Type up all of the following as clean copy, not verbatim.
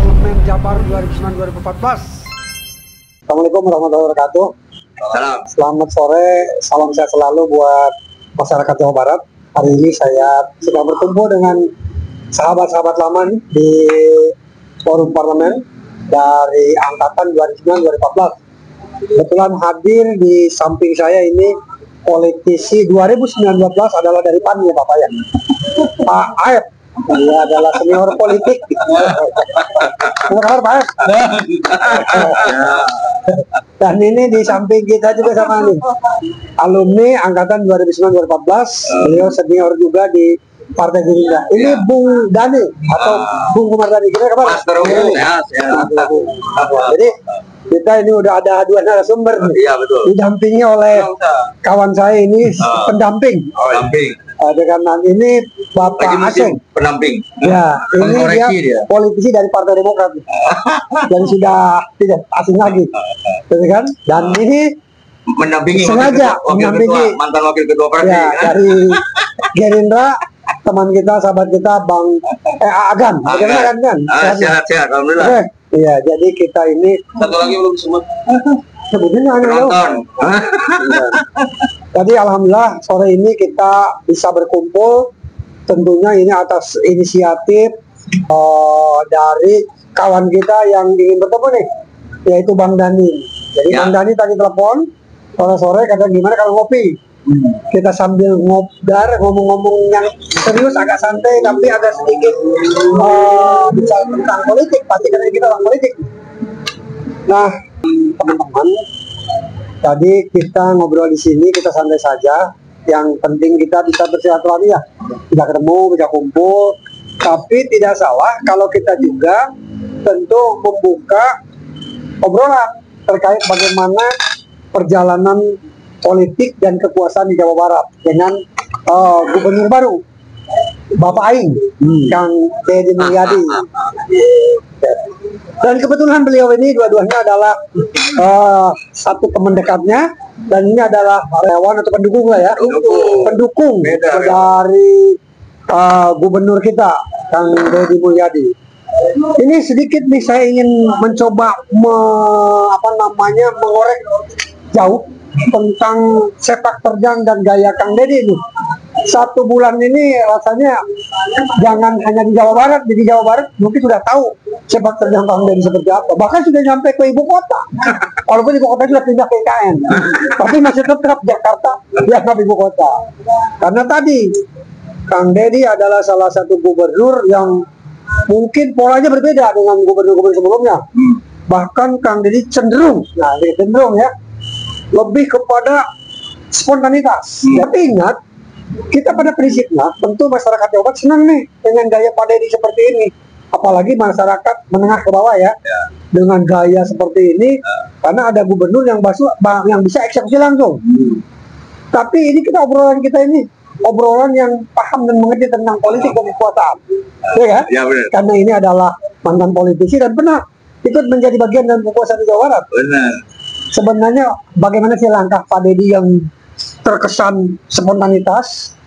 Parlemen Jabar 2009-2014. Assalamualaikum warahmatullahi wabarakatuh. Salam. Selamat sore, salam sehat selalu buat masyarakat Jawa Barat. Hari ini saya sedang berkumpul dengan sahabat-sahabat lama nih di forum parlemen dari angkatan 2009-2014. Kebetulan hadir di samping saya ini politisi 2019 adalah dari PAN ya Bapak ya, Pak Aep. Dia adalah senior politik. Apa kabar Pak Aep? Dan ini di samping kita juga sama nih, alumni angkatan 2009-2014. Beliau senior juga di Partai Gerindra. Ini Bung Dani atau Bung Kumar Dani. Gimana kabar? Master ya. Jadi kita ini udah ada dua narasumber nih. Iya betul. Didampingi oleh kawan saya ini pendamping. Pendamping. Dengan ini Bapak Aseng. Pendamping. Ya, ini dia politisi dari Partai Demokrat. Dan sudah tidak asing lagi. Betul kan? Dan ini mendampingi sengaja mendampingi mantan wakil ketua fraksi ya, kan? dari Gerindra, teman kita, sahabat kita Bang Agan. Bagaimana kan? Sehat, alhamdulillah. Oke. Iya, jadi kita ini Satu lagi belum semut. sebetulnya Penonton. Jadi alhamdulillah sore ini kita bisa berkumpul. Tentunya ini atas inisiatif dari kawan kita yang ingin bertemu nih, yaitu Bang Dani. Jadi Ya. Bang Dani tadi telepon sore-sore, kata gimana kalau ngopi. Kita sambil ngobdar, ngomong-ngomong yang serius, agak santai, tapi ada sedikit bicara tentang politik. Pasti karena kita orang politik. Nah, teman-teman, tadi kita ngobrol di sini, kita santai saja. Yang penting kita bisa bersilaturahmi ya, bisa ketemu, bisa kumpul. Tapi tidak salah kalau kita juga tentu membuka obrolan terkait bagaimana perjalanan politik dan kekuasaan di Jawa Barat dengan gubernur baru Bapak Aing, Kang Deddy Mulyadi. Dan kebetulan beliau ini dua-duanya adalah satu teman dekatnya, dan ini adalah relawan atau pendukung lah ya, pendukung dari gubernur kita Kang Deddy Mulyadi. Ini sedikit nih saya ingin mencoba mengorek jauh tentang sepak terjang dan gaya Kang Deddy ini. 1 bulan ini rasanya jangan hanya di Jawa Barat, di Jawa Barat mungkin sudah tahu sepak terjang Kang Deddy seperti apa. Bahkan sudah sampai ke ibu kota. Walaupun ibu kota sudah pindah ke IKN, tapi masih tetap Jakarta dianggap ibu kota. Karena tadi Kang Deddy adalah salah satu gubernur yang mungkin polanya berbeda dengan gubernur-gubernur sebelumnya. Bahkan Kang Deddy cenderung ya, lebih kepada spontanitas. Tapi ingat, kita pada prinsipnya tentu masyarakat Jawa Barat senang nih dengan gaya Pak Deddy seperti ini. Apalagi masyarakat menengah ke bawah ya, dengan gaya seperti ini, karena ada gubernur yang bisa eksekusi langsung. Tapi ini obrolan kita ini obrolan yang paham dan mengerti tentang politik dan kekuasaan, ya kan? Ya benar. Karena ini adalah mantan politisi dan pernah ikut menjadi bagian dari kekuasaan di Jawa Barat. Benar. Sebenarnya bagaimana sih langkah Pak Deddy yang terkesan spontanitas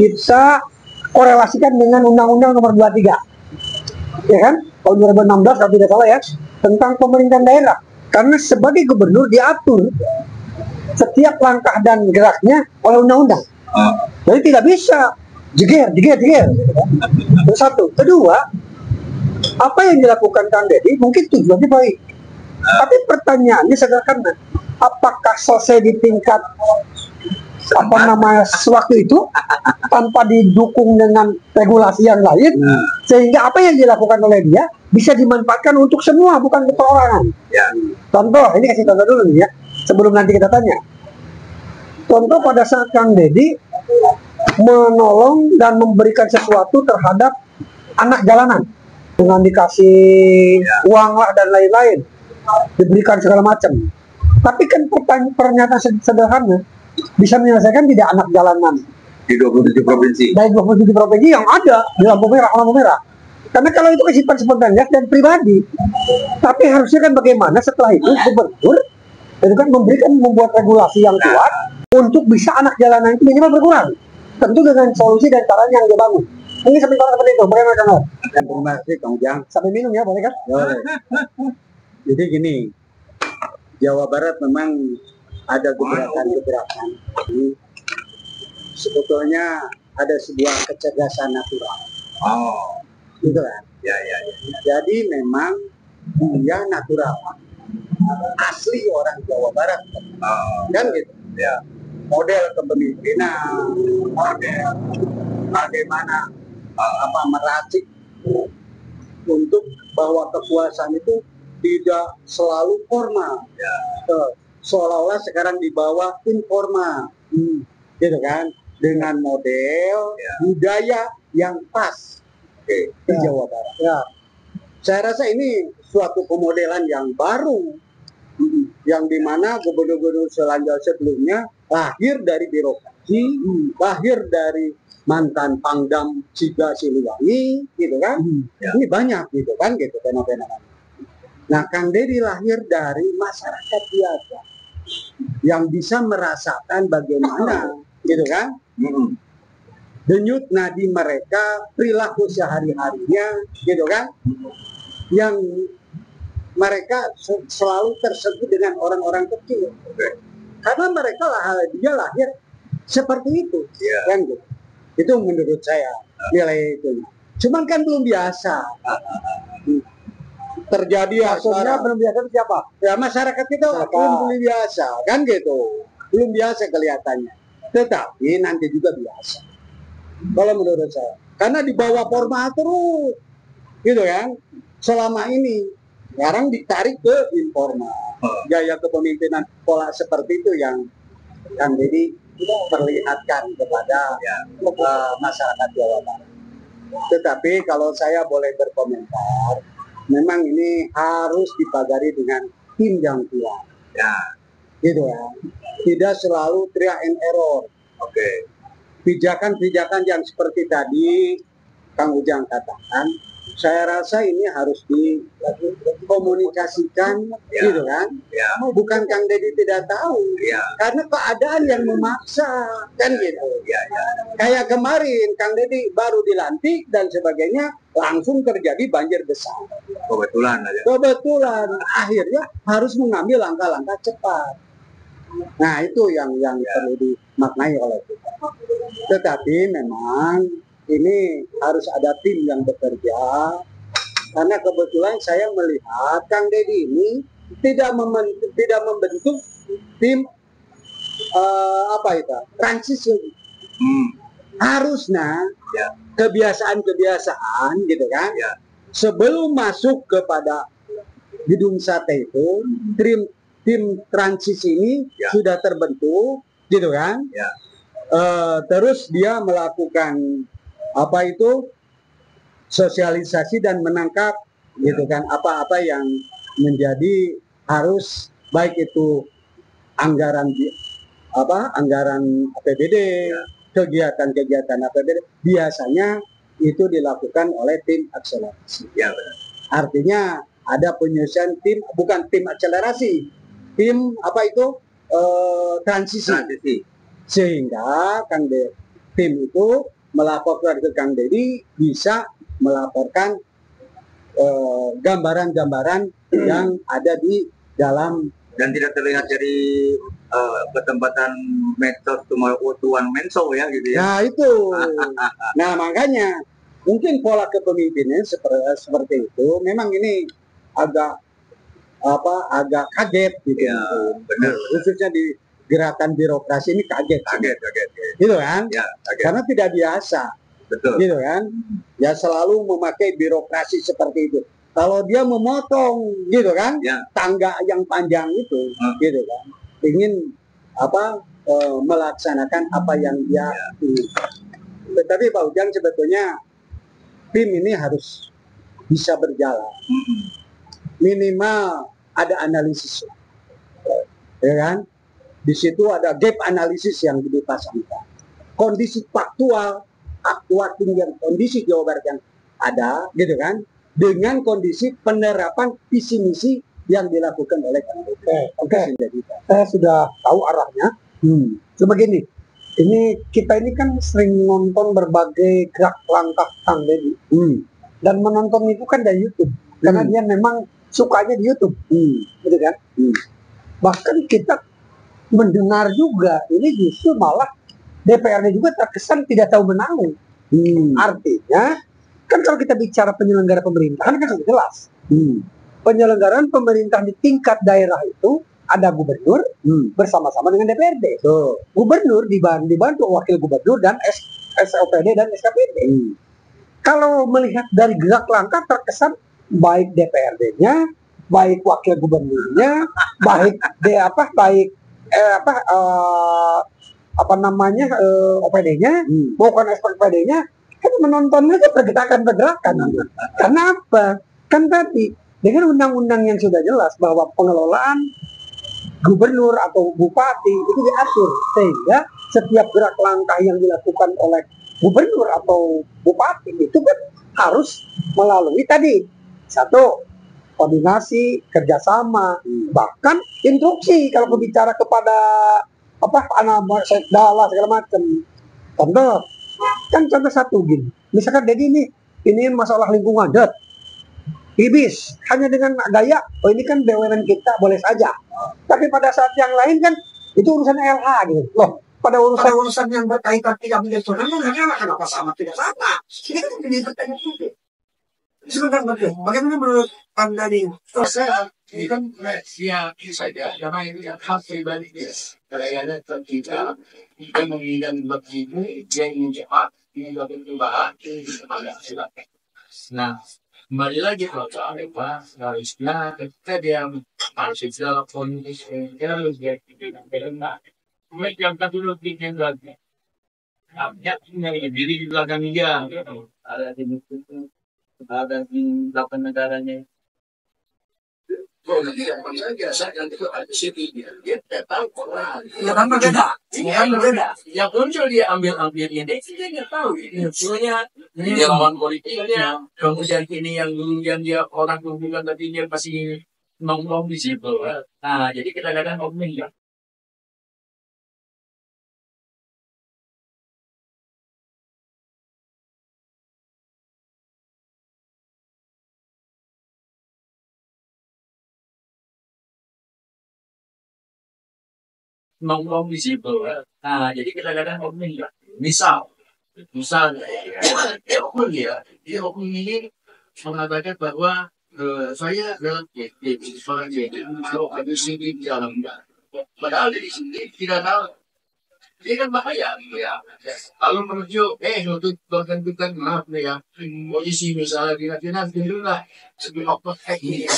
kita korelasikan dengan Undang-Undang Nomor 23, ya kan? Tahun 2016 kalau tidak salah ya, tentang pemerintahan daerah. Karena sebagai gubernur diatur setiap langkah dan geraknya oleh undang-undang. Jadi tidak bisa jeger. Itu satu. Kedua, apa yang dilakukan Kang Deddy mungkin tujuannya baik, tapi pertanyaannya sederhana, apakah selesai di tingkat waktu itu tanpa didukung dengan regulasi yang lain, sehingga apa yang dilakukan oleh dia bisa dimanfaatkan untuk semua, bukan perorangan. Contoh, ini kasih contoh dulu nih ya, sebelum nanti kita tanya. Contoh pada saat Kang Deddy menolong dan memberikan sesuatu terhadap anak jalanan dengan dikasih uang lah dan lain-lain, diberikan segala macam. Tapi kan pernyataan sederhana bisa menyelesaikan tidak anak jalanan Di 27 provinsi. dari 27 provinsi yang ada di lampu merah. Karena kalau itu kesimpan spontanitas dan pribadi. Tapi harusnya kan bagaimana setelah itu gubernur itu kan membuat regulasi yang kuat untuk bisa anak jalanan itu minimal berkurang. Tentu dengan solusi dan caranya yang dibangun. Ini sebentar seperti itu, bagaimana Kang? Terima kasih Kang Ujang. Sampai minum ya, boleh kan? Boleh. Jadi gini, Jawa Barat memang ada gebrakan-gebrakan. Jadi, sebetulnya ada sebuah kecerdasan natural. Oh, Gitu kan? ya. Jadi memang dia natural. Asli orang Jawa Barat. Oh, Kan gitu. ya. Model kepemimpinan, model bagaimana meracik untuk bahwa kekuasaan itu tidak selalu formal. Ya. Seolah-olah sekarang dibawa informal, gitu kan? Dengan model budaya yang pas di Jawa Barat. Ya. Saya rasa ini suatu pemodelan yang baru, yang dimana gubernur-gubernur sebelumnya lahir dari birokrasi, lahir dari mantan Pangdam Ciga Siliwangi, gitu kan? Ya. Ini banyak gitu kan, gitu fenomena. Nah, Kang Deddy lahir dari masyarakat biasa yang bisa merasakan bagaimana, gitu kan? Denyut nadi mereka, perilaku sehari-harinya, gitu kan? Yang mereka selalu tersentuh dengan orang-orang kecil. Karena mereka dia lahir seperti itu, kan gitu. Itu menurut saya nilai itu. Cuman kan belum biasa. Terjadi Maksudnya belum biasa itu siapa? ya masyarakat kita belum biasa, kan gitu. Belum biasa kelihatannya. Tetapi nanti juga biasa. Kalau menurut saya, karena dibawa formal terus, gitu kan? Selama ini, sekarang ditarik ke informal. Gaya kepemimpinan pola seperti itu yang jadi perlihatkan kepada masyarakat Jawa Barat. Tetapi kalau saya boleh berkomentar, memang ini harus dipagari dengan tim yang kuat. Ya. Gitu ya. Tidak selalu trial and error. Oke. Pijakan-pijakan yang seperti tadi Kang Ujang katakan, saya rasa ini harus dikomunikasikan, gitu kan? Ya. Bukan Kang Deddy tidak tahu, Ya. karena keadaan yang memaksa, kan gitu. Ya. Kayak kemarin Kang Deddy baru dilantik dan sebagainya, langsung terjadi banjir besar. Kebetulan aja. Kebetulan akhirnya harus mengambil langkah-langkah cepat. Nah, itu yang perlu dimaknai oleh kita. Tetapi memang ini harus ada tim yang bekerja, karena kebetulan saya melihat Kang Deddy ini tidak membentuk tim transisi. Harusnya kebiasaan gitu kan, sebelum masuk kepada gedung sate itu tim transisi ini sudah terbentuk, gitu kan? Terus dia melakukan sosialisasi dan menangkap, gitu kan, apa-apa yang menjadi harus, baik itu anggaran APBD, kegiatan-kegiatan APBD, biasanya itu dilakukan oleh tim akselerasi. Ya, benar. Artinya ada penyusunan tim, bukan tim akselerasi, tim transisi. Sehingga tim itu melaporkan ke Kang Deddy, bisa melaporkan gambaran-gambaran yang ada di dalam, dan tidak terlihat dari ketempatan medsos tuan menso ya, gitu ya. Nah itu. Nah makanya mungkin pola kepemimpinan seperti itu memang ini agak kaget gitu. Ya, benar. Khususnya di gerakan birokrasi ini kaget. Gitu kan? Ya, kaget. Karena tidak biasa. Betul. Gitu kan? Ya selalu memakai birokrasi seperti itu. Kalau dia memotong, gitu kan, tangga yang panjang itu, gitu kan, ingin melaksanakan apa yang dia ingin. Tetapi Pak Ujang, sebetulnya tim ini harus bisa berjalan. Minimal ada analisis, ya kan? Di situ ada gap analisis yang dipasangkan. Kondisi faktual tinggal kondisi Jawa Barat yang ada, gitu kan? Dengan kondisi penerapan visi misi yang dilakukan oleh Kang Deddy. Oke. Saya sudah tahu arahnya. Cuma gini, Ini kita ini kan sering nonton berbagai gerak langkah Kang Deddy. Dan menonton itu kan dari YouTube. Karena dia memang sukanya di YouTube. Gitu kan? Bahkan kita mendengar juga, ini justru malah DPRD juga terkesan tidak tahu menahu. Artinya, kan kalau kita bicara penyelenggara pemerintahan kan sudah jelas. Penyelenggaraan pemerintah di tingkat daerah itu ada gubernur bersama-sama dengan DPRD. Gubernur dibantu wakil gubernur dan SOPD dan SKPD. Kalau melihat dari gerak langkah terkesan baik DPRD-nya, baik wakil gubernurnya, baik OPD-nya, maupun SPPD-nya, kan menontonnya itu pergerakan-pergerakan. Karena apa? Kan tadi dengan undang-undang yang sudah jelas bahwa pengelolaan gubernur atau bupati itu diatur, sehingga setiap gerak langkah yang dilakukan oleh gubernur atau bupati itu kan harus melalui tadi satu, koordinasi, kerjasama, bahkan instruksi kalau berbicara kepada anak sekdala segala macam. Contoh, kan contoh satu gini, misalkan Dedi ini masalah lingkungan, Ibis hanya dengan gaya, oh ini kan BUMN kita boleh saja. Tapi pada saat yang lain kan itu urusan LH gitu. Loh, pada urusan yang berkaitan tidak menjadi hanya kenapa sama tidak sama? Ini kan menjadi pertanyaan publik. Sebentar, bagaimana menurut Anda nih? Saya ini kan ya saja karena ini hak pribadi dia. Karena kita menginginkan begini, dia ingin cepat, ingin perubahan, silakan. Nah, kembali lagi kalau soal apa harusnya kita dia harus segala kondisi kita harus karena mereka dulu bikin lagi ya diri di belakang dia ada di ada di belakang negaranya. Ya kan berbeda. Yang muncul dia ambil ini, dia nggak tahu. Soalnya dia lawan politiknya. Kemudian ini yang dulu yang dia orang hubungan tadi dia masih nongkrong di situ. Nah, jadi kadang-kadang omong ya. Nongkrong di situ. Nah, jadi kadang-kadang omong ya. Misalnya, dia oknum ini mengatakan bahwa saya adalah seorang jadi kalau ada sini di dalamnya. Padahal di sini tidak tahu. Ini kan bahaya, ya. Kalau menuju, untuk tentukan maaf ya, posisi misalnya nanti dulu lah sebelum ini.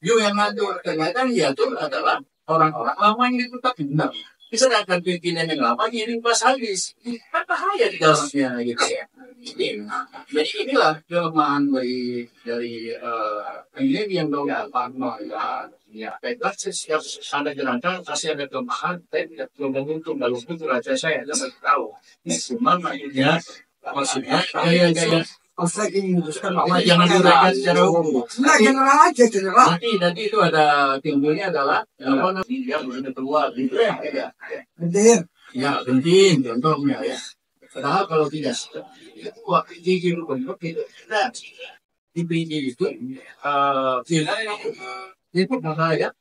Yang ngatur ternyata ya itu adalah orang-orang lama yang ditetap benar. Misalkan pimpinan yang lama ngirim Mas Haris, kan bahaya di dalamnya gitu ya. Jadi inilah kelemahan dari ini yang dapat ya. Baiklah setiap ada gerakan pasti ada kelemahan, tapi belum tentu kalau itu raja saya dapat tahu. Cuma maksudnya gaya-gaya jangan dirayakan secara umum. Nah, general aja general. Nanti itu ada timbulnya adalah apa namanya yang sudah keluar gitu ya. Penting. Ya penting contohnya ya. Padahal kalau tidak waktu izin untuk itu dipilih itu itu bahaya.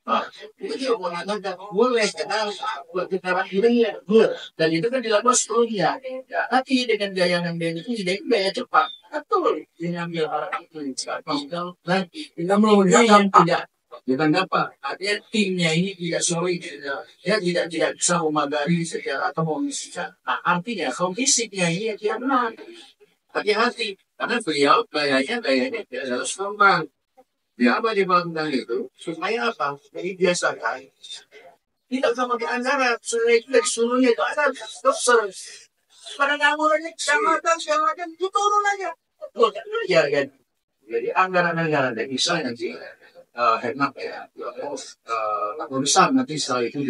Itu mengatakan boleh karena buat kita ini dan itu kan dilakukan seluruhnya. Tapi dengan gaya yang dia itu jadi gaya cepat. Betul, diambil orang itu. Dan kita yang tidak bukan apa artinya timnya ini tidak solid ya tidak bisa memagari secara atau bisa artinya fisiknya ini tidak benar hati-hati karena beliau gayanya tidak harus kembang ya apa dibangun itu supaya apa jadi biasa kan tidak sama di antara seluruhnya itu ada dokter pada nganggurannya segala macam itu turun aja ya kan jadi anggaran-anggaran yang bisa nanti hemat ya, urusan nanti setelah itu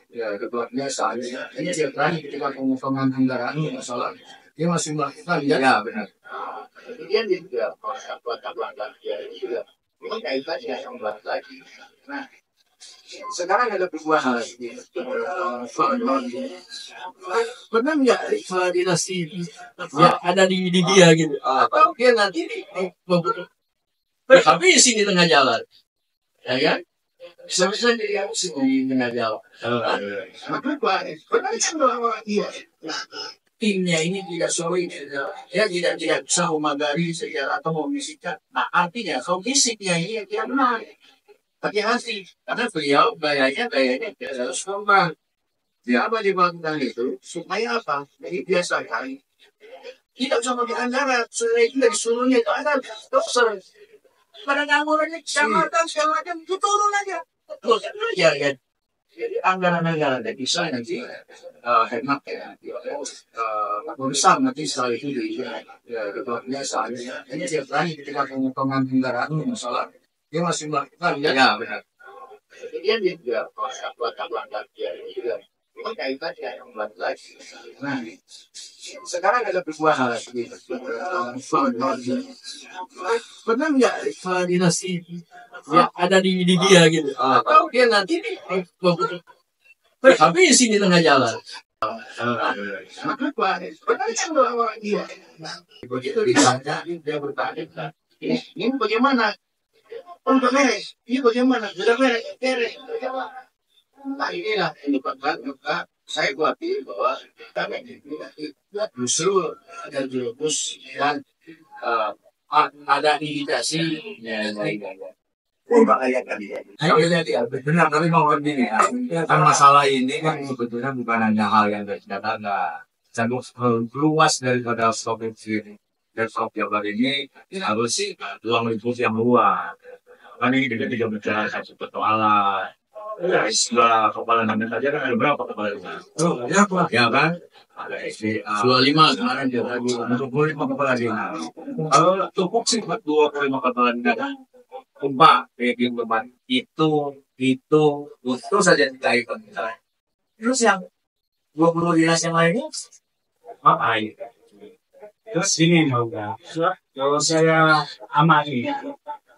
ya ketua biasa ini dia terakhir ketika pengusungan anggaran masalah dia masih melakukan ya benar kemudian dia juga buat ya juga memang kaitannya yang buat lagi nah Sekarang ada perubahan. Pernah nggak dinasti ya, ada di dia gitu? Atau dia nanti habis di tengah jalan, ya kan? Bisa-bisa dia habis di tengah jalan. Timnya ini tidak solid, ya tidak bisa memagari sejarah atau memisikan. Nah, artinya kondisinya ini yang benar. Hati-hati, karena beliau gayanya tidak harus kompak. Dia apa dibangun itu supaya apa? Jadi biasa kali. Tidak usah pakai anggaran, sudah itu dari seluruhnya itu ada dokter. Pada nganggurannya kecamatan segala macam itu turun aja. Terus ya kan. Jadi anggaran-anggaran yang bisa nanti hemat ya, urusan nanti setelah itu ya kebiasaan. Ini tiap kali ketika pengotongan kendaraan masalah, dia masih melakukan ya benar. Kemudian dia juga buat dia juga kaitannya yang lagi. Nah, sekarang ada perubahan. Pernah nggak dinasti ya, ada di dia gitu? Atau dia nanti habis di tengah jalan. Begitu ditanya, dia bertanya, ini bagaimana? Untuk beres, ini bagaimana? Sudah beres. Nah inilah yang menyebabkan saya khawatir bahwa kami ini justru ada jerumus yang ada iritasi dan lain-lain. Membahayakan dia. Iya, benar, tapi mau begini ya. Kan masalah ini kan sebetulnya bukan hanya hal yang ada luas daripada stop ini. Dan stop Jabar ini harus sih ruang lingkup yang luas. Kan ini tidak bicara satu persoalan. Setelah kepala namanya saja kan ada berapa kepala desa? Oh, ya kan? Ada SDA. 25 sekarang dia lagi 25 kepala desa. Kalau cukup sih buat 25 kepala desa. Umpak, kayak beban itu saja kita ikut misalnya. Terus yang 20 dinas yang lainnya ngapain? Terus ini juga, kalau saya amati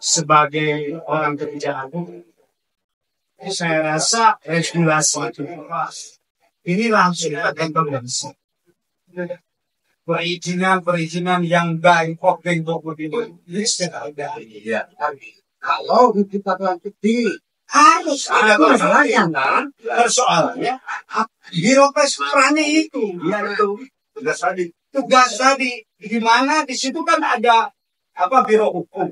sebagai orang kerjaan, saya rasa regulasi itu ini langsung akan berlangsung. Perizinan yang baik bentuk ini sudah ada. Iya. Kalau kita lanjuti harus ada persoalannya kan? Persoalannya birokrasi berani itu. Iya itu. Tugas tadi di mana di situ kan ada biro hukum,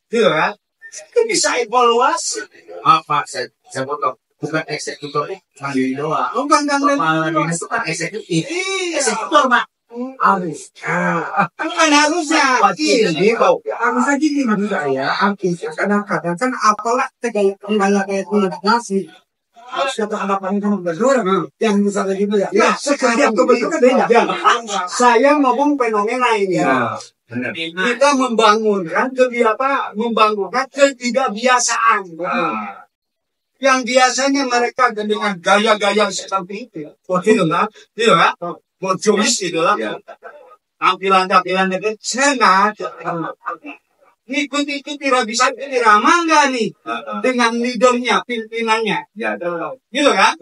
gitu kan? Itu bisa evaluasi. Apa saya potong, bukan eksekutor mandiri doang. Bukan Kepala dinas itu kan eksekutif. Eksekutor mak harus. Kan harusnya. Harusnya gini menurut saya, artinya kadang-kadang kan apalah kayak nasi. Harus kata apa-apa yang berdua, yang misalnya gitu ya. Ya, Setiap kebentukan beda. Saya ngomong fenomena ini. Benar. Kita membangunkan ketidakbiasaan. Yang biasanya mereka dengan gaya-gaya seperti itu. Tidak kan? Bojomis itu lah. Tampilan-tampilan itu senang. Ikut-ikut tidak bisa diramah nggak nih dengan leadernya, pimpinannya. Gitu kan?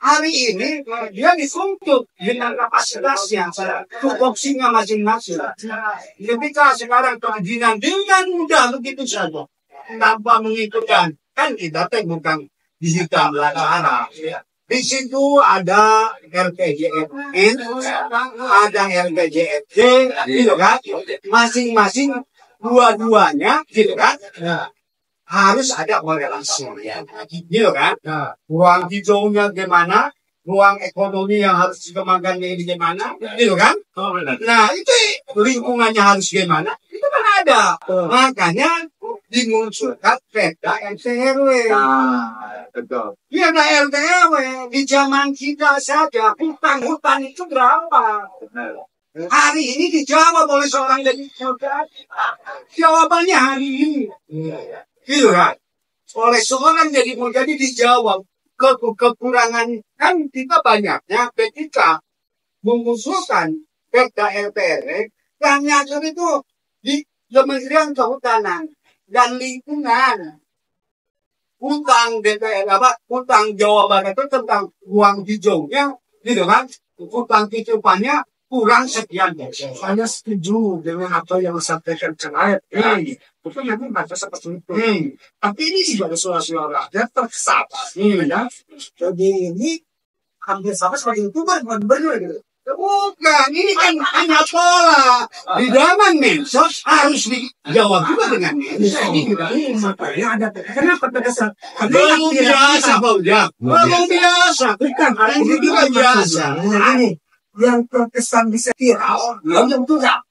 Hari ini dia dituntut dengan kapasitasnya, tupoksinya masing-masing. Ketika sekarang perizinan dengan mudah begitu saja, tanpa mengikutkan, kan kita bukan digital belakang. Di situ ada RPJMN, ada RPJMD, gitu kan? Masing-masing dua-duanya, gitu kan? Harus ada korelasi, gitu kan? Ruang hijaunya gimana? Ruang ekonomi yang harus dikembangkannya ini gimana? Gitu kan? Nah, itu lingkungannya harus gimana? Itu kan ada. Makanya dimunculkan Perda RT/RW. Betul. Perda RT/RW di zaman kita saja hutan itu berapa? Hari ini dijawab oleh seorang dari jawabannya hari ini. Gitu kan? Oleh seorang jadi mau jadi dijawab kekurangan kan kita banyaknya ketika mengusulkan Perda RT/RW yang nyasar itu di Kementerian Kehutanan dan Lingkungan. utang DPR utang Jawa Barat itu tentang ruang hijaunya, gitu kan? Utang titipannya kurang sekian. Saya setuju dengan apa yang disampaikan Kang Ayat. Itu memang baca seperti itu. Tapi ini sebagai suara-suara rakyat terkesan. Ya. Jadi ini hampir sama sebagai YouTuber, gubernur gitu. Bukan, ini kan hanya pola. Di zaman medsos harus dijawab juga dengan medsos. Ini makanya ada kenapa terkesan? Belum biasa, Pak Ujang. Belum biasa. Bukan, Ini juga biasa. Ini yang terkesan bisa viral, yang tidak.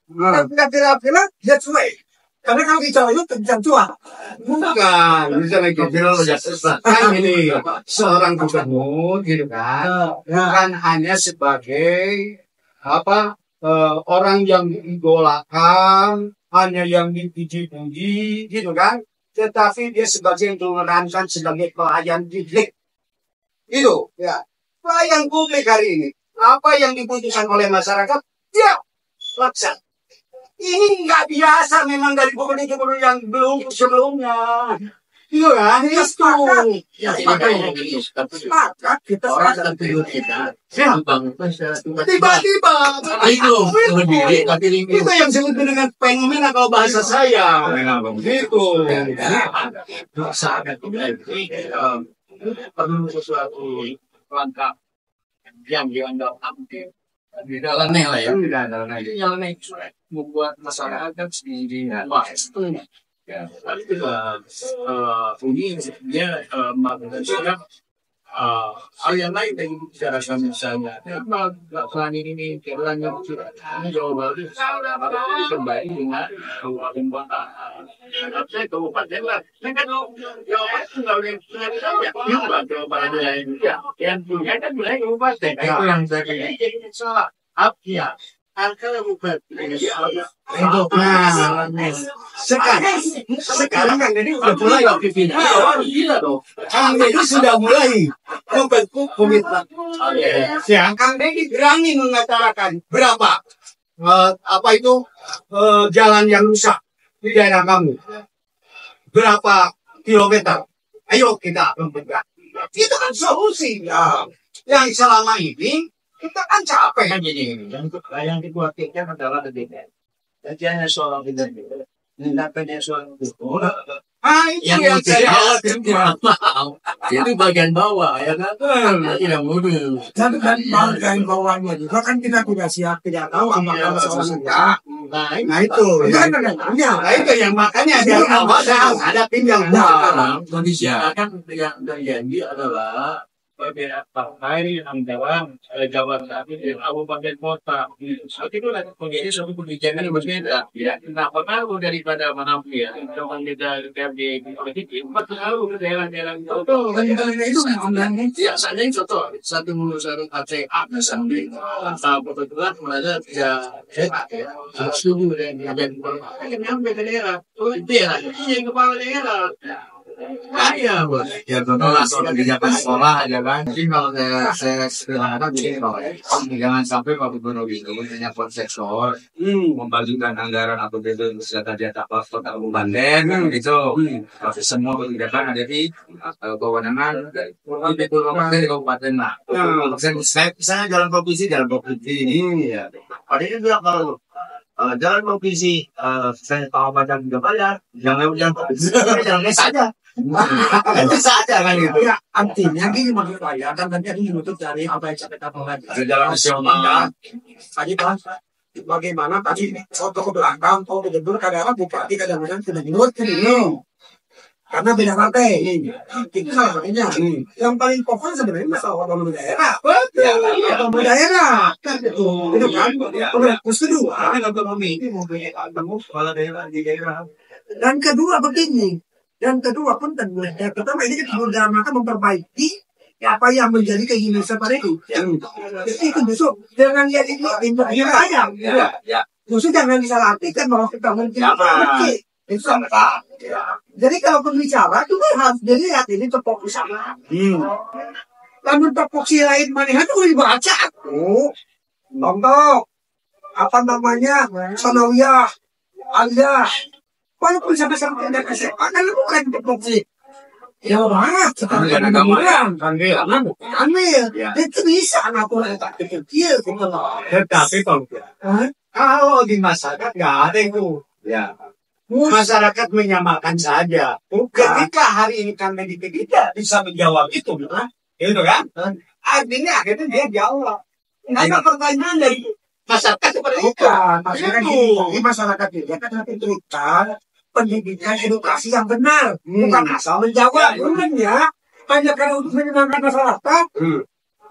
Tidak viral, dia cuek. Karena kalau bicara itu bisa cuak. Bukan, misalnya kan ini seorang gubernur gitu kan, bukan hanya sebagai orang yang diidolakan, hanya yang dipuji-puji gitu kan, tetapi dia sebagai yang memerankan sebagai pelayan publik. Itu ya, pelayan publik hari ini. Apa yang diputuskan oleh masyarakat, dia laksanakan. Ini nggak biasa memang dari gubernur-gubernur yang belum sebelumnya. Itu kan, itu. Ya, maka kita orang dalam periode kita. Tiba-tiba. Itu berdiri, tapi Itu yang disebut dengan fenomena kalau bahasa saya. Gitu. sangat perlu sesuatu langkah yang dianggap ampuh di dalamnya lah ya, di dalamnya itu yang membuat masyarakat kan sendiri wah itu ya tapi ini dia menggunakan hal yang lain dari bicara misalnya selain ini jalannya Jawa Barat kembali dengan kabupaten kota saya kabupaten lah saya kan Jawa Barat nggak boleh juga Jawa Barat yang punya kan mulai kabupaten itu yang saya kira jadi salah ya angka kabupaten Sekarang kan ini udah mulai gila dong Kang Deddy sudah mulai membentuk komitmen. Ya, Kang Deddy berani mengatakan berapa jalan yang rusak di daerah kamu, berapa kilometer. Ayo kita membuka. Itu kan solusi ya. Yang selama ini kita kan capek kan jadi. yang dikhawatirkan adalah DPR. Jadi hanya soal DPR. Tindakannya soal itu. Itu Yang yang saya khawatir tidak mau. Itu bagian bawah ya kan? Tidak mudah. Dan bagian bawahnya juga kan kita tidak siap, tidak tahu apakah masalah kita. Nah itu yang makanya dari awal ada tim yang Kondisi kan yang terjadi adalah beberapa hari yang dalam jabatan di kabupaten kota. Saat itu menjadi suatu kebijakan yang berbeda. Ya, nah pengaruh daripada manapun ya. Kalau kita di politik, pengaruh ke daerah-daerah itu biasanya contoh satu Aceh sampai kebetulan mereka tidak setuju dengan yang beda daerah. Itu yang kepala daerah. Kaya bos, ya contoh langsung kebijakan sekolah aja kan. Jadi kalau saya sederhana begini loh, jangan sampai waktu itu punya konseptor membagikan anggaran APBD data kota kabupaten itu semua kebijakan ada di kewenangan di kabupaten lah. Misalnya jalan provinsi ini ya. Padahal itu kalau jalan provinsi saya tahu baca juga bayar, jangan provinsi jalannya saja. Itu saja kan gitu. Ya, artinya gini maksud saya, kan nanti ini menuntut dari apa yang saya katakan tadi. Jalan nasional. Tadi kan bagaimana tadi foto ke belakang, foto ke depan, kadang-kadang bupati kadang-kadang sudah menurut ini. Karena beda partai. Itu salah satunya. Yang paling pokok sebenarnya masalah otonomi daerah. Otonomi daerah. Itu kan. Terus kedua, otonomi ini mempunyai ketemu kepala daerah di daerah. Dan kedua begini. Dan kedua penting, yang pertama ini kita dalam rangka memperbaiki apa yang menjadi keinginan pada itu. Jadi itu besok jangan lihat itu sayang. Justru jangan disalahartikan bahwa kita mungkin itu sama. Jadi kalau berbicara itu harus dilihat ini topoksi sama. Namun topoksi lain mana itu dibaca. Contoh apa namanya sanawiyah, aliyah. Walaupun sampai-sampai tidak SMA kan bukan topoksi. Jawa Barat sekarang Ambil ada agama, ya? bulan karena bukan ambil Ya. itu bisa aturan tak kecil gitu loh. Tetapi Kalau di masyarakat nggak ada itu. ya, Masyarakat menyamakan saja. Ketika hari ini kami tidak bisa menjawab itu, gitu kan? Artinya akhirnya dia jawab. Nggak ada pertanyaan dari masyarakat seperti itu. Masyarakat Itu. ini masyarakat ini kan nanti berikan pendidikan edukasi yang benar, bukan asal menjawab. Bukan ya, hanya karena untuk menyenangkan masyarakat.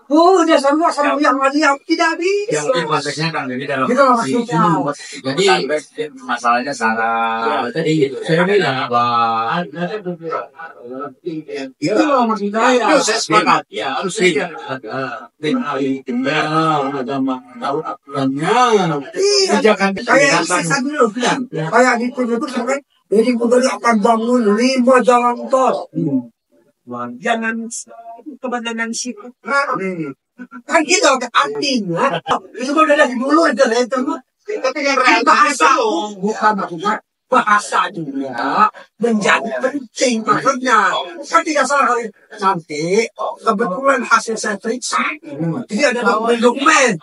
Oh, dasarnya asal yang tidak bisa. yang konteksnya kan jadi dalam Gitu loh maksudnya. jadi masalahnya salah tadi saya bilang bahwa Itu loh maksud saya. saya sepakat ya harus Agama tahu aturannya. Iya. Jangan Kayak saya dulu bilang, kayak di itu sampai jadi gubernur akan bangun 5 jalan tol. Jangan kebenaran sikap. Kan gitu artinya itu udah dari dulu aja lah itu. Tapi yang bahasa bukan maksudnya bahasa juga menjadi penting maksudnya. Kan tidak salah kali nanti kebetulan hasil saya periksa. Jadi ada dokumen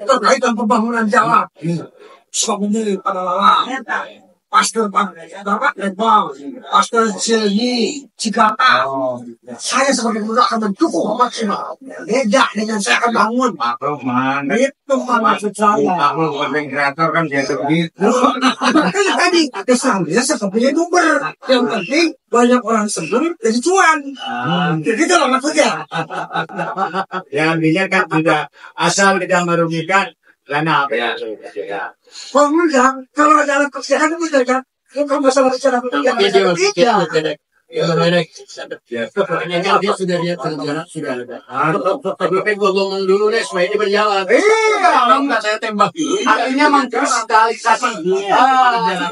terkait dengan pembangunan jalan. Sebenarnya adalah Pastor Bapak Lembang, Pastor Silni, Cigata. Saya sebagai muda akan mendukung maksimal. Beda dengan saya akan bangun. Makroman Itu maksud saya. aku konten kreator kan dia begitu Makanya tadi kesannya seperti youtuber. Yang penting banyak orang senang jadi cuan. Gitu loh maksudnya. Ya, artinya kan tidak asal tidak merugikan karena apa ya? Kalau enggak, kalau dalam kesehatan itu kan kalau masalah secara Dia tidak. dia sudah lihat rencana sudah ada. Tapi gua ngomong dulu deh supaya ini berjalan. Kalau nggak saya tembak. Artinya mengkristalisasi.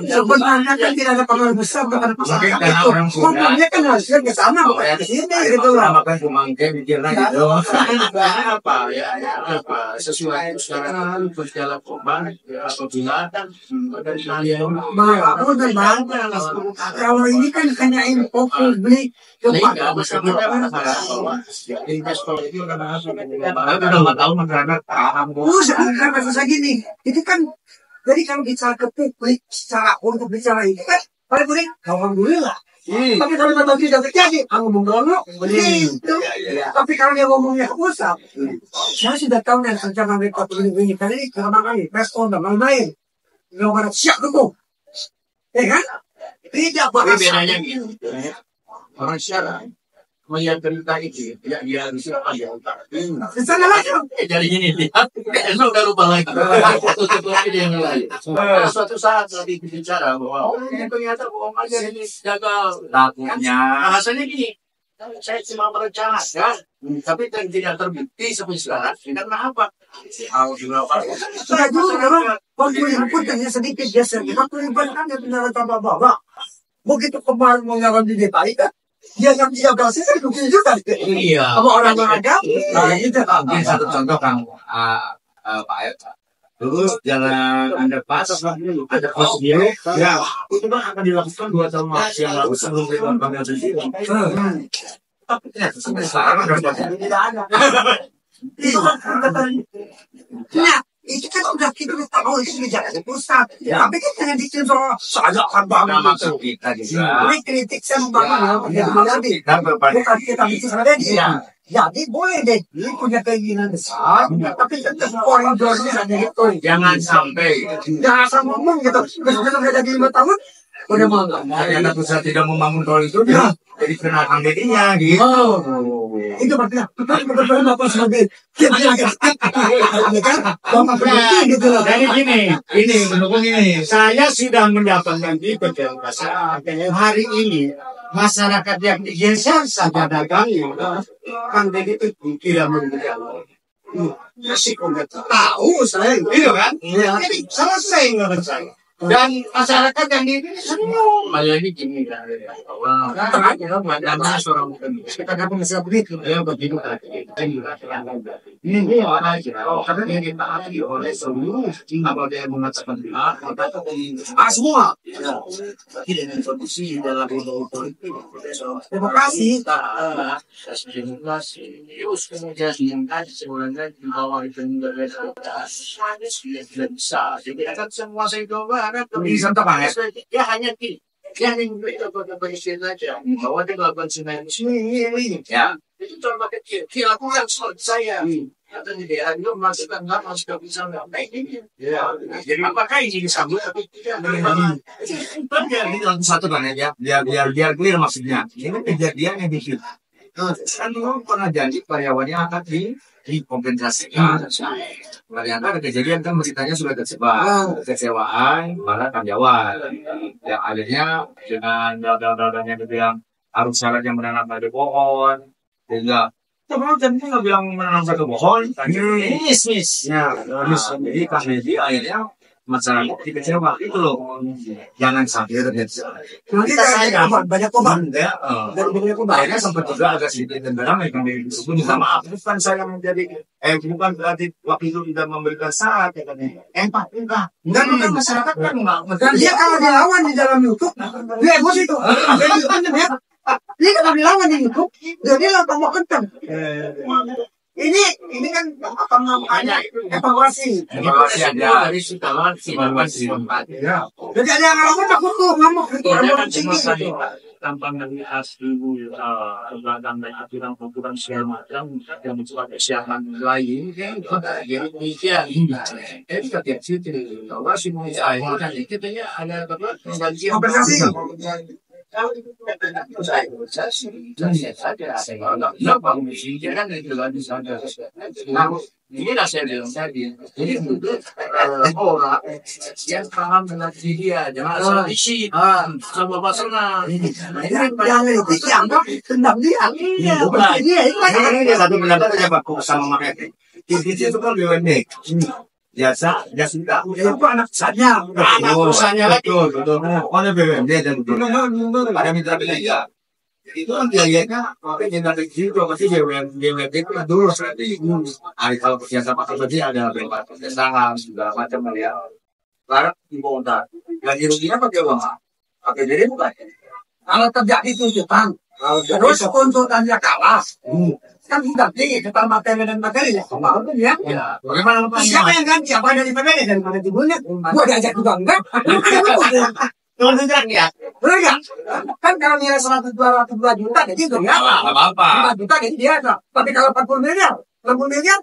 Sebenarnya kan tidak ada pengaruh besar terhadap Mungkin masyarakat karena itu. orang sudah Ngomongnya kan harusnya ke sana bukan ke sini gitu loh. makan semangke mikirnya gitu Apa ya apa sesuai sekarang berjalan korban apabila dari kalian Aku dan bang, kalau ini kan hanya info publik enggak kepada masalah investor itu udah bahas udah 4 tahun masyarakat paham kok sekarang maksud saya gini, itu kan jadi kalau bicara ke publik secara untuk bicara ini kan paling boleh alhamdulillah. Tapi kalau memang tidak terjadi, ngomong dulu, gitu. Tapi kalau dia ngomongnya ke pusat, saya sudah tahu dari rencana mereka begini kali ini, karena kali respon dan lain-lain. Jawa Barat siap dukung, ya kan? Tidak tapi bahasa. bedanya gitu orang sekarang melihat berita itu ya dia harus apa ya Di sana langsung. jadi gini lihat besok udah lupa lagi tutup lagi dia yang lain suatu saat tadi bicara bahwa ini ternyata bohong aja ini gagal lakunya alasannya gini saya cuma merencanakan tapi tidak terbukti sampai sekarang karena apa harus Saya dulu memang waktu yang hanya sedikit geser. Waktu libatkan dia benar tambah bawa. Begitu kemarin mau nyalon di DKI kan, dia yang dijaga sih kan dukung juga. iya Sama orang beragam, itu. mungkin satu contoh Kang Pak Ed dulu jalan underpass ada pos dia ya itu kan akan dilakukan 2 tahun yang lalu sebelum Ridwan Kamil Presiden tapi ternyata sampai sekarang Tidak ada. Itu kan nah, itu kan udah kita tahu itu di pusat. Tapi kan jangan bikin saya akan bangun. maksud kita juga Ini kritik saya membangun ya. Nanti dan berpandang bukan kita bikin sama dia. Jadi boleh deh, dia punya keinginan besar, tapi tetap koridornya hanya itu. jangan sampai Jangan asal ngomong gitu. Besok udah jadi 5 tahun, udah mau nggak? ternyata pusat tidak membangun tol itu dia jadi kena kambingnya gitu Itu berarti betul-betul bapak sebagai kan bapak berarti gitu loh. Jadi ini mendukung ini. Saya sudah mendapatkan tipe dari masyarakat. Hari ini masyarakat yang digeser saja dagangnya, kan jadi itu tidak memberikan resiko tahu saya itu kan. Jadi selesai menurut saya. Dan masyarakat yang di sini semua malah ini gini kan bahwa seorang kita kan bisa begitu ya begitu Ini aja. Karena dia ditaati oleh seluruh apa dia mengatakan semua. Tidak kondisi dalam demokrasi. Demokrasi. Terus kemudian yang tadi sebenarnya di bawah itu tidak bisa. Jadi akan semua saya coba kan bisa ya hanya yang itu kondisi saja. Bahwa dia melakukan ini. Ya. Itu contoh kecil. Dilakukan saya. Atau dia itu masukkan nggak masuk bisa nggak ini. Ya. Jadi apakah ini disambut tapi tidak? Jadi dalam satu kan ya. Biar clear maksudnya. Ini kejadian yang di kan dulu pernah janji karyawannya akan dikompensasikan. Ternyata ada kejadian kan beritanya sudah tersebar kekecewaan para karyawan yang akhirnya dengan dana-dananya itu yang harus syaratnya menanam satu pohon sehingga teman janji nggak bilang menanam satu pohon miss ya jadi kami akhirnya masyarakat dikecewa itu loh jangan sampai terjadi banyak korban ya dan banyak korban akhirnya sempat juga agak sedikit tenggelam yang disebut juga maaf bukan saya menjadi bukan berarti waktu itu tidak memberikan syarat ya kan empati enggak bukan masyarakat kan enggak dia kalau dilawan di dalam YouTube dia emosi itu dia kalau dilawan di YouTube dia tambah kencang ini kan apa namanya evaluasi aja dari situasi ya jadi ada yang ngomong takut tuh ngomong itu tanpa melihat dulu dan aturan segala macam yang mencoba kesiapan lain kan jadi demikian itu setiap situ kalau semua kita ya ada kompensasi ini saya bilang tadi jadi orang yang paham dengan dia jangan salah isi sama pasangan ini yang dianggap tentang dia ini satu pendapat aja Pak sama makanya itu kan BUMD biasa ya sudah itu anak saya betul oleh BUMD dan ada mitra belanja itu kan biayanya makanya dari situ pasti BUMD itu dulu seperti hari kalau kerjasama seperti ada berapa persesangan segala macam ya sekarang dibongkar gaji ruginya pakai uang pakai jadi bukan kalau terjadi tuntutan terus tuntutannya kalah kan sudah tinggi kita materi dan materi ya kemarin ya bagaimana siapa yang ganti apa dari PBD dan pada timbulnya gua diajak juga enggak tuntutan ya enggak kan kalau nilai 100-202 juta jadi itu ya apa 5 juta jadi biasa tapi kalau 40 miliar 60 miliar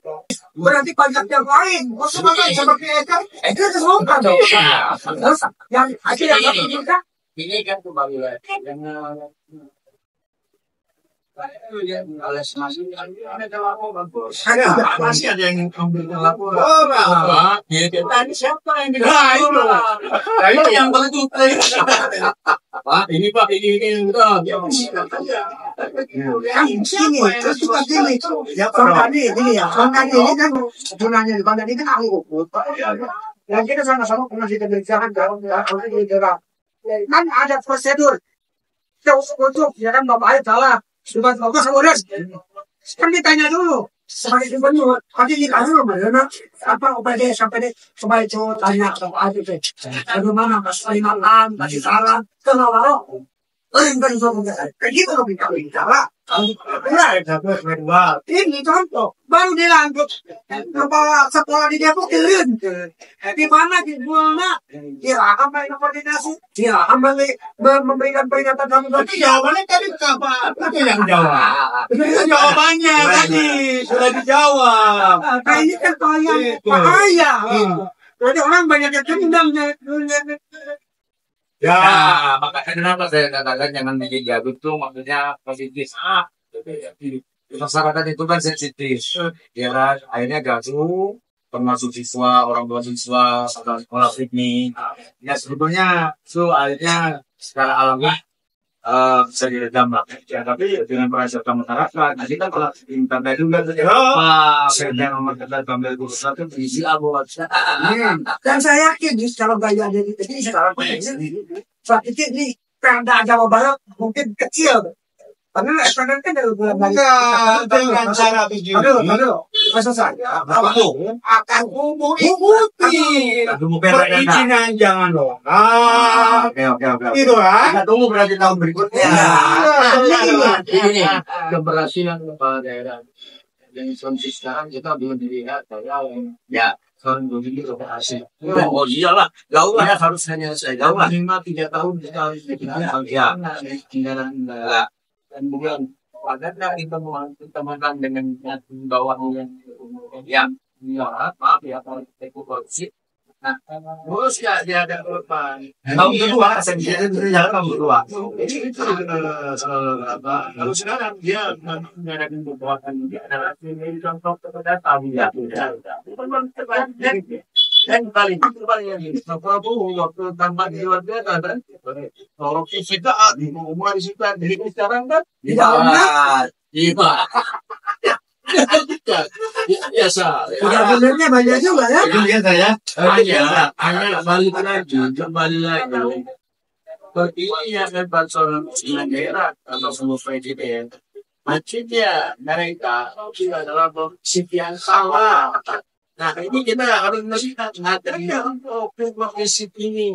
berarti pajak yang lain sebagai seperti itu keseluruhan dong terus yang akhirnya 1 juta ini kan kembali lagi dengan masih ada yang ambil lapor. Tadi siapa yang itu yang begitu. Pak, ini Pak, ini udah. Terus juga gini. Ya Bangkani ini ya. Bangkani ini kan sebenarnya di Bangkani ini kan aku. Yang kita sama-sama pernah dikerjakan kan ada prosedur. Untuk ya kan Bapak salah. Sudah bagus urus. Kan ditanya dulu sebagai gubernur, pasti ditanya bagaimana apa UPD sampai supaya itu tanya atau apa itu. Bagaimana keseimbangan, kasih saran, kenapa lo? Enggak bisa mengajar. Begitu lo bicara. Ini contoh baru dilanjut kepala sekolah di Depok kirim di mana di mana dia akan memberikan koordinasi dia akan memberikan peringatan kami tapi jawabannya tadi apa yang jawab jawabannya tadi sudah dijawab ini kan yang bahaya jadi orang banyak yang cenderungnya ya makanya kenapa saya katakan jangan bikin gaduh tuh maksudnya positif masyarakat itu kan sensitif ya kan akhirnya gaduh termasuk siswa orang tua siswa sekolah piknik ya sebetulnya akhirnya secara alamiah bisa diredam lah ya tapi dengan peran masyarakat nanti kan kalau internet juga saya nomor kita ambil pusat itu berisi abu Dan saya yakin kalau gaya ada di sini sekarang saat ini Pemda Jawa Barat mungkin kecil Padahal SPNN kan dari bulan Enggak, dengan cara begini. Maksud saya, Kamu akan ikuti perizinan jangan longgar. Oke. Gitu kan? Kita tunggu berarti tahun berikutnya. Ini keberhasilan kepala daerah yang kondisi sekarang kita belum dilihat Ya. tahun 2000 berhasil. Oh iyalah, jauh lah. Kita harus hanya saya Jauh lah. 5-3 tahun kita harus Ya. kendaraan dan bukan pada kita teman dengan bawah yang maaf ya kalau korupsi. Nah, terus ya dia ada apa? Tahun kedua, saya bisa jalan tahun kedua. Ini itu kalau sekarang dia mengadakan pembuatan dia adalah ini contoh terdata ya. Dan paling yang ini, Prabowo waktu tambah di luar biasa kan, kalau kita di rumah di situ di sekarang kan Iya. biasa. udah benernya banyak juga ya. Itu biasa ya. Hanya balik lagi. Ini yang hebat soal daerah atau semua presiden. Maksudnya mereka sudah dalam posisi yang salah. Nah ini kita harus melihat posisi ini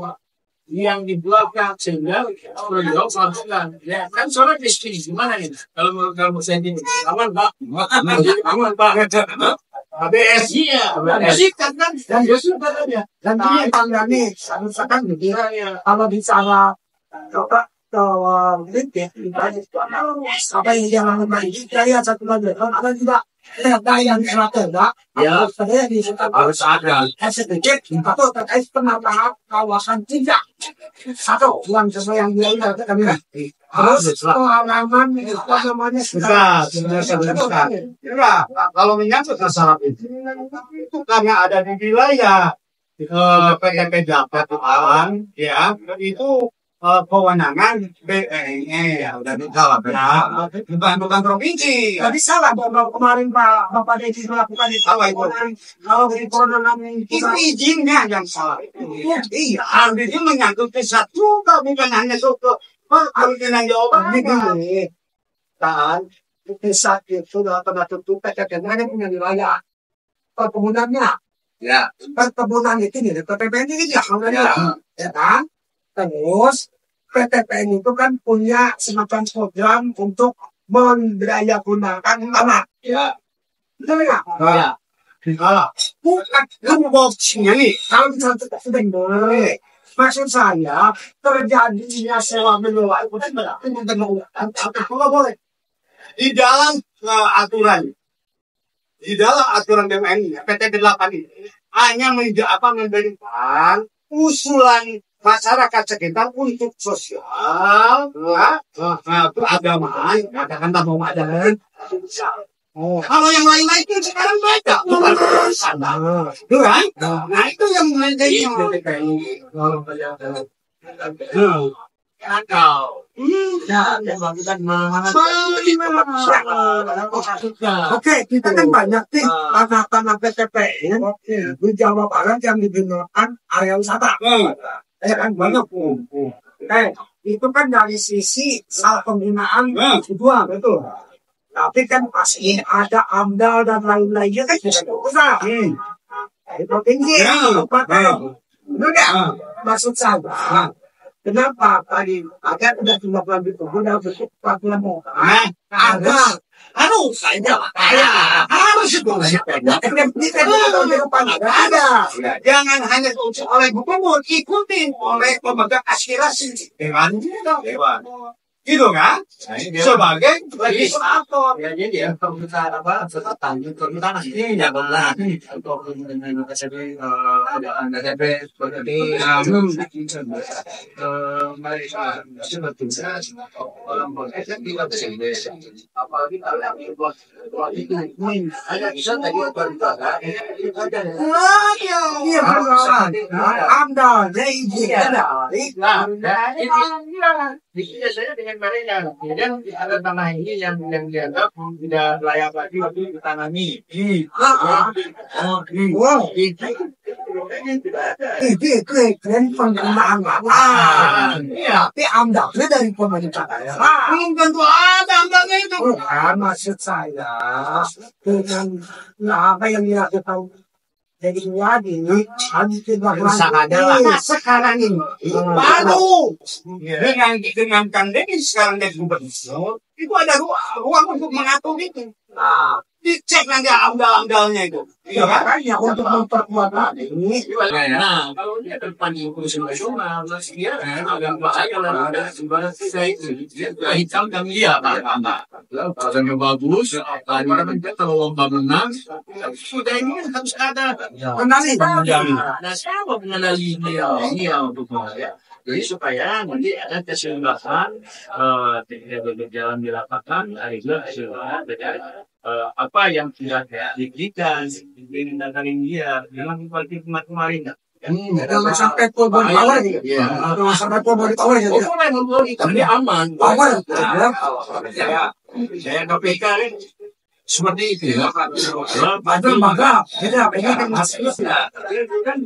yang di belakang sehingga beliau melakukan. Ya kan soalnya istri gimana ini? Kalau saya ini aman pak, aman pak. ABS iya, sikat kan dan justru katanya dan dia tanggani misalkan dikira ya kalau bicara coba LinkedIn apa yang jangan lagi saya satu lagi ada juga ada yang enggak Ya. saya di Harus ada. sedikit atau terkait penataan kawasan tidak satu yang sesuai yang dia lihat kami terus pengalaman apa namanya Bisa. Kalau menyangkut masalah itu karena ada di wilayah PMP dapat awan, ya itu kewenangan BNE ya udah salah bukan provinsi. Tadi salah Bapak kemarin Bapak Deddy melakukan itu. Kalau di corona Itu izinnya yang salah. Iya, harus itu menyangkut ke satu, bukan hanya satu. Harus dengan jawaban ini. kan desa itu sudah pernah tutup karena punya wilayah perkebunannya. Ya. Perkebunan itu nih PTPN ini ya kan? Terus PTPN itu kan punya semacam program untuk memberdaya gunakan tanah. Ya. Betul nggak? Ya. Bukan boxingnya nih. Kalau misalnya sudah boleh. Maksud saya terjadinya sewa menyewa itu kan berarti nggak boleh. Di dalam aturan BUMN PT 8 ini hanya memberikan usulan masyarakat sekitar untuk sosial, itu agama, katakan tamu adat. Kalau yang lain-lain itu sekarang baca, bukan sana, kan? Nah itu yang menjadi Oke, kita kan banyak nih tanah-tanah PTP di Jawa Barat yang digunakan area wisata. Ya kan banyak. Itu kan dari sisi salah penggunaan kedua, betul. Tapi kan pasti ada AMDAL dan lain-lainnya kan susah. Itu tinggi. Betul nggak? Maksud saya. Kenapa tadi agar tidak cuma lebih pengguna bentuk paklamu? Agar harus itu ada. Jangan hanya oleh gubernur, ikutin oleh pemegang aspirasi dewan. Gitu kan? Sebagai legislator. Ya jadi ya kalau kita lanjut kalau kita ini ya benar untuk dengan KCB ada KCB seperti mereka sebetulnya orang bekerja di KCB apalagi kalau itu ada bisa tadi berita Iya benar. AMDAL, JIJ ada. biasanya dengan mereka, kemudian ada tanah ini yang dianggap tidak layak lagi untuk ditanami. Wow, itu keren penerimaan lapangan. Tapi amdalnya dari pemerintah daerah. Belum tentu ada ambangnya itu. Bukan, maksud saya dengan apa yang dilakukan dari wadi harus Usahanya lah. Nah, sekarang ini Baru dengan Kang Deddy sekarang jadi gubernur, itu ada ruang untuk mengatur itu. Nah, dicek nanti amdal-amdalnya itu. Iya kan? makanya untuk memperkuat lagi Nah, kalau dia depan urusan nasional, dia agak bahaya lah. Ada sebenarnya saya itu dia hitam dan dia apa? Rasanya bagus, lalu dia kalau lomba menang, sudah ini kan harus ada menang itu. Nah, siapa mengenali dia untuk ya. Jadi supaya nanti ada keseimbangan tidak berjalan di lapangan, akhirnya apa yang sudah diberikan dengan dia dengan seperti kemarin. Jangan sampai korban power nih. Jangan sampai korban power ya. Tapi aman. Power. Saya KPK kan seperti itu ya. Padahal maka kita pengen hasilnya. Kan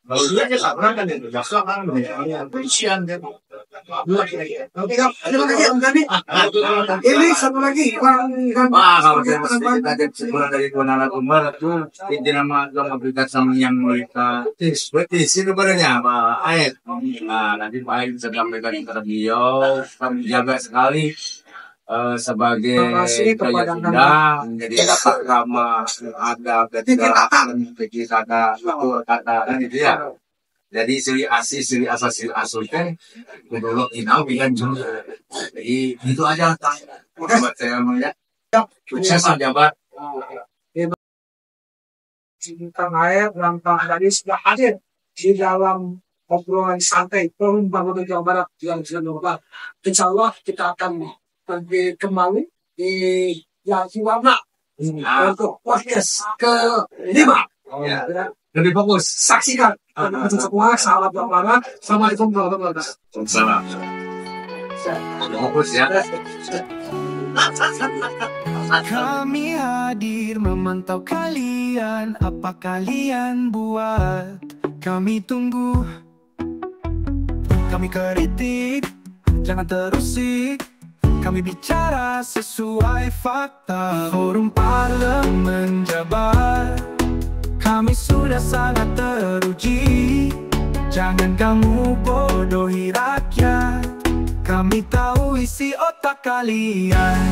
kalau dia karena kan itu jaksa kan polisian kan. Oke, ini satu lagi kan Kalau kita sebulan dari Kuala Lumpur itu tidak memberikan sama yang mereka seperti sebenarnya Pak Aed. Nah, nanti Pak Aed bisa sampaikan kepada beliau, kami jaga sekali sebagai kepada Jaya menjadi dapat nama ada ketika kata gitu ya. Jadi siri asal kan menurut inau bilang juga. Jadi itu aja buat saya melihat sukses jabat. tentang air gampang tadi sudah hadir di dalam obrolan santai Forum Bangunan Jawa Barat yang sudah Insya Allah kita akan pergi kembali di Yaki Warna untuk podcast ke-5. Ya. Lebih fokus, saksikan untuk semua sahabat Bang. Assalamualaikum warahmatullahi wabarakatuh. Salam. Fokus ya. Kami hadir memantau kalian, apa kalian buat? Kami tunggu, kami kritik, jangan terusik. Kami bicara sesuai fakta. Forum Parlemen Jabar, kami sudah sangat teruji. Jangan kamu bodohi rakyat, kami tahu isi otak kalian.